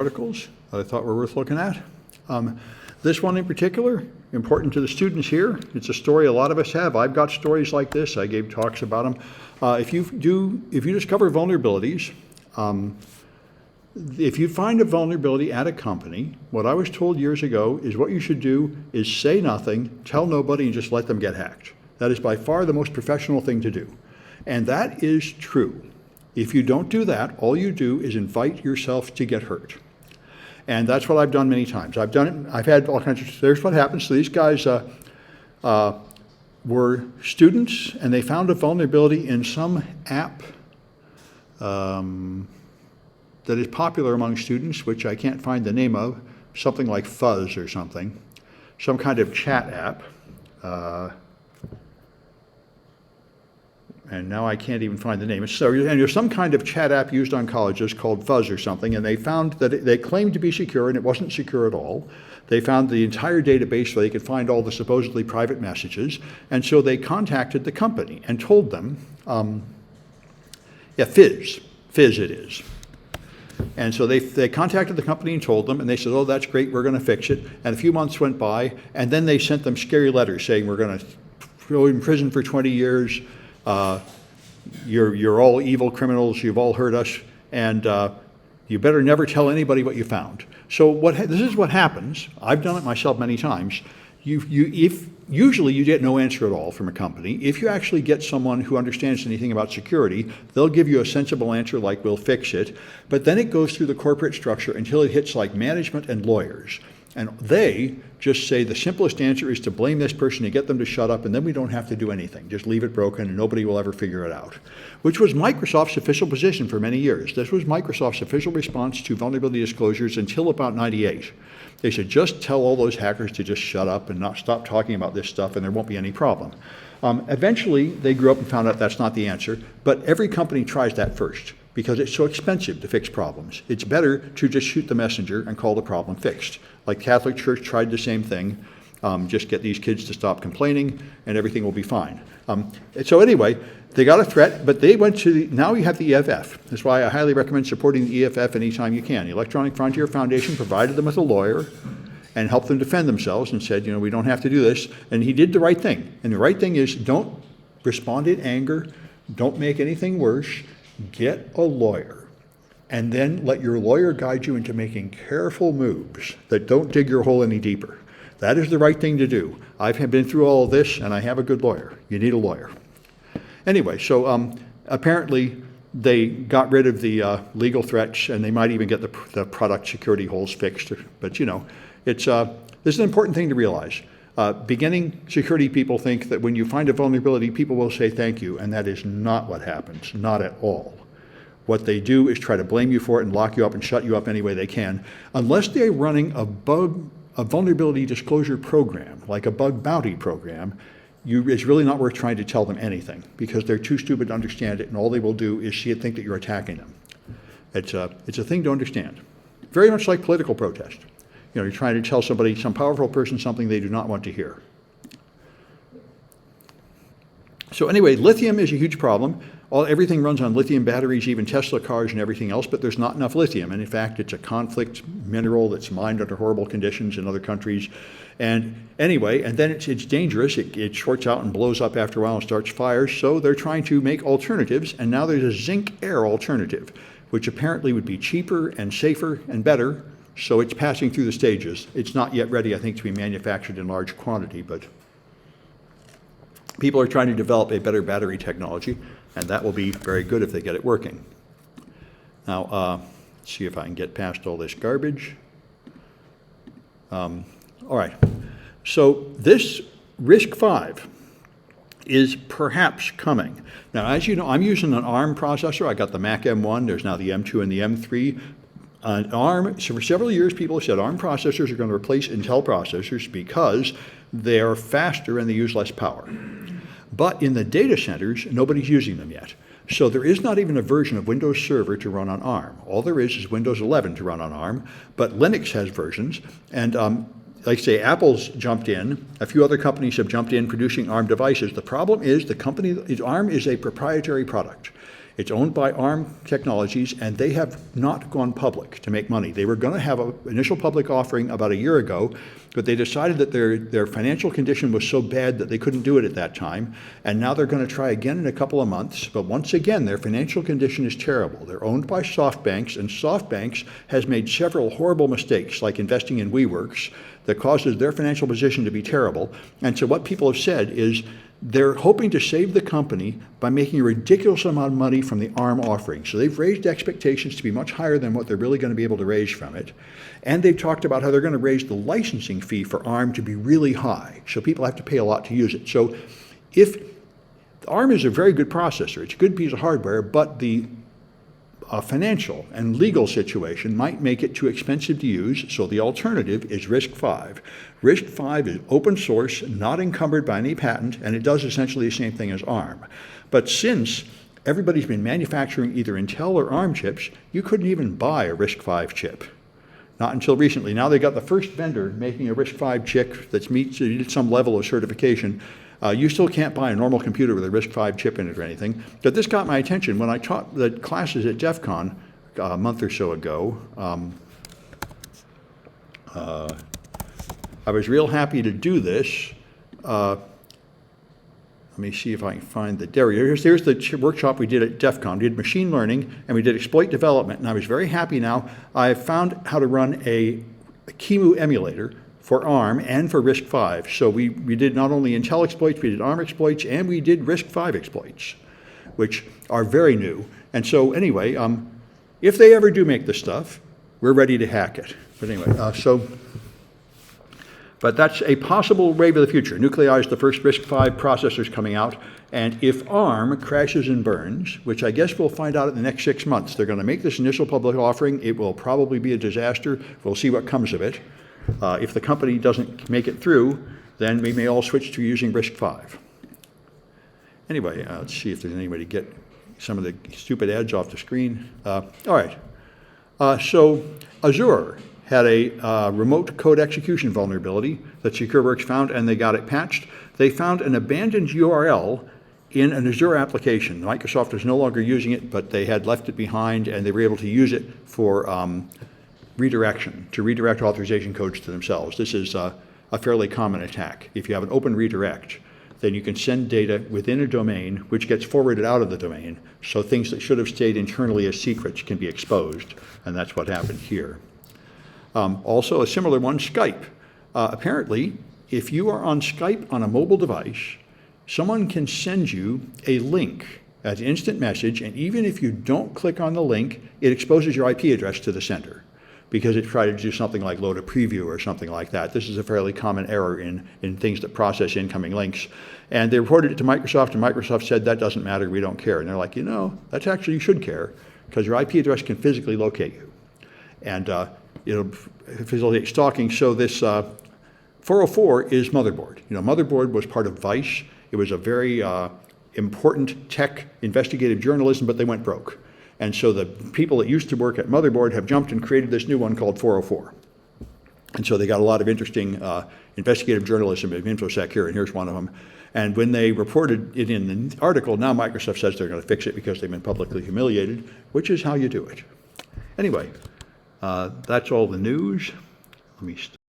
articles that I thought were worth looking at. This one in particular, important to the students here. It's a story a lot of us have. I've got stories like this. I gave talks about them. If you discover vulnerabilities, if you find a vulnerability at a company, what I was told years ago is what you should do is say nothing, tell nobody, and just let them get hacked. That is by far the most professional thing to do. And that is true. If you don't do that, all you do is invite yourself to get hurt. And that's what I've done many times. I've done it, I've had all kinds of, there's what happens. So these guys were students, and they found a vulnerability in some app that is popular among students, which I can't find the name of, something like Fuzz or something, some kind of chat app. And now I can't even find the name. And there's some kind of chat app used on colleges called Fuzz or something, and they found that they claimed to be secure, and it wasn't secure at all. They found the entire database where they could find all the supposedly private messages, and so they contacted the company and told them, Fizz it is. And so they contacted the company and told them, and they said, oh, that's great, we're going to fix it. And a few months went by, and then they sent them scary letters saying, we're going to throw you in prison for 20 years, you're all evil criminals, you've all hurt us, and you better never tell anybody what you found. So this is what happens. I've done it myself many times. Usually you get no answer at all from a company. If you actually get someone who understands anything about security, they'll give you a sensible answer like, we'll fix it. But then it goes through the corporate structure until it hits like management and lawyers. And they just say the simplest answer is to blame this person and get them to shut up, and then we don't have to do anything. Just leave it broken and nobody will ever figure it out, which was Microsoft's official position for many years. This was Microsoft's official response to vulnerability disclosures until about '98. They said, just tell all those hackers to just shut up and not stop talking about this stuff, and there won't be any problem. Eventually, they grew up and found out that's not the answer, but every company tries that first because it's so expensive to fix problems. It's better to just shoot the messenger and call the problem fixed. Like Catholic Church tried the same thing, just get these kids to stop complaining and everything will be fine. So anyway, they got a threat, but they went to now you have the EFF. That's why I highly recommend supporting the EFF anytime you can. The Electronic Frontier Foundation provided them with a lawyer and helped them defend themselves and said, we don't have to do this. And he did the right thing. And the right thing is don't respond in anger, don't make anything worse, get a lawyer. And then let your lawyer guide you into making careful moves that don't dig your hole any deeper. That is the right thing to do. I've been through all of this, and I have a good lawyer. You need a lawyer. Anyway, so apparently they got rid of the legal threats, and they might even get the product security holes fixed. But this is an important thing to realize. Beginning security people think that when you find a vulnerability, people will say thank you, and that is not what happens, not at all. What they do is try to blame you for it and lock you up and shut you up any way they can, unless they're running a vulnerability disclosure program, like a bug bounty program. It's really not worth trying to tell them anything because they're too stupid to understand it, and all they will do is think that you're attacking them. It's a thing to understand. Very much like political protest. You're trying to tell somebody, some powerful person, something they do not want to hear. So anyway, lithium is a huge problem. Everything runs on lithium batteries, even Tesla cars and everything else, but there's not enough lithium. And in fact, it's a conflict mineral that's mined under horrible conditions in other countries. And anyway, and then it's dangerous. It shorts out and blows up after a while and starts fires. So they're trying to make alternatives. And now there's a zinc air alternative, which apparently would be cheaper and safer and better. So it's passing through the stages. It's not yet ready, I think, to be manufactured in large quantity, but people are trying to develop a better battery technology, and that will be very good if they get it working. Now, let's see if I can get past all this garbage. All right, so this RISC-V is perhaps coming. Now, as you know, I'm using an ARM processor. I got the Mac M1, there's now the M2 and the M3. ARM, so for several years people have said ARM processors are going to replace Intel processors because they are faster and they use less power. But in the data centers, nobody's using them yet. So there is not even a version of Windows Server to run on ARM. All there is Windows 11 to run on ARM, but Linux has versions. And like I say, Apple's jumped in. A few other companies have jumped in producing ARM devices. The problem is ARM is a proprietary product. It's owned by ARM Technologies, and they have not gone public to make money. They were going to have an initial public offering about a year ago, but they decided that their financial condition was so bad that they couldn't do it at that time, and now they're going to try again in a couple of months. But once again, their financial condition is terrible. They're owned by SoftBanks, and SoftBanks has made several horrible mistakes, like investing in WeWorks, that causes their financial position to be terrible. And so what people have said is they're hoping to save the company by making a ridiculous amount of money from the ARM offering. So they've raised expectations to be much higher than what they're really going to be able to raise from it. And they've talked about how they're going to raise the licensing fee for ARM to be really high. So people have to pay a lot to use it. So if ARM is a very good processor, it's a good piece of hardware, but the financial and legal situation might make it too expensive to use, so the alternative is RISC-V. RISC-V is open source, not encumbered by any patent, and it does essentially the same thing as ARM. But since everybody's been manufacturing either Intel or ARM chips, you couldn't even buy a RISC-V chip. Not until recently. Now they got the first vendor making a RISC-V chip that meets some level of certification. You still can't buy a normal computer with a RISC-V chip in it or anything. But this got my attention when I taught the classes at Defcon a month or so ago. I was real happy to do this. Let me see if I can find the, here's the workshop we did at Defcon. We did machine learning and we did exploit development, and I was very happy now. I found how to run a QEMU emulator for ARM and for RISC-V. So we did not only Intel exploits, we did ARM exploits, and we did RISC-V exploits, which are very new. And so anyway, if they ever do make this stuff, we're ready to hack it. But anyway, but that's a possible wave of the future. Nuclei is the first RISC-V processors coming out, and if ARM crashes and burns, which I guess we'll find out in the next 6 months, they're going to make this initial public offering. It will probably be a disaster. We'll see what comes of it. If the company doesn't make it through, then we may all switch to using RISC-V. Anyway, let's see if there's any way to get some of the stupid ads off the screen. All right. So Azure had a remote code execution vulnerability that SecureWorks found, and they got it patched. They found an abandoned URL in an Azure application. Microsoft is no longer using it, but they had left it behind, and they were able to use it for redirection, to redirect authorization codes to themselves. This is a fairly common attack. If you have an open redirect, then you can send data within a domain which gets forwarded out of the domain, so things that should have stayed internally as secrets can be exposed, and that's what happened here. Also, a similar one, Skype. Apparently, if you are on Skype on a mobile device, someone can send you a link as instant message, and even if you don't click on the link, it exposes your IP address to the sender, because it tried to do something like load a preview or something like that. This is a fairly common error in things that process incoming links. And they reported it to Microsoft, and Microsoft said, that doesn't matter, we don't care. And they're like, you know, that's actually, you should care, because your IP address can physically locate you. And it'll facilitate stalking. So this 404 is Motherboard. You know, Motherboard was part of Vice. It was a very important tech investigative journalism, but they went broke. And so the people that used to work at Motherboard have jumped and created this new one called 404. And so they got a lot of interesting investigative journalism at InfoSec here, and here's one of them. And when they reported it in the article, now Microsoft says they're going to fix it because they've been publicly humiliated, which is how you do it. Anyway, that's all the news. Let me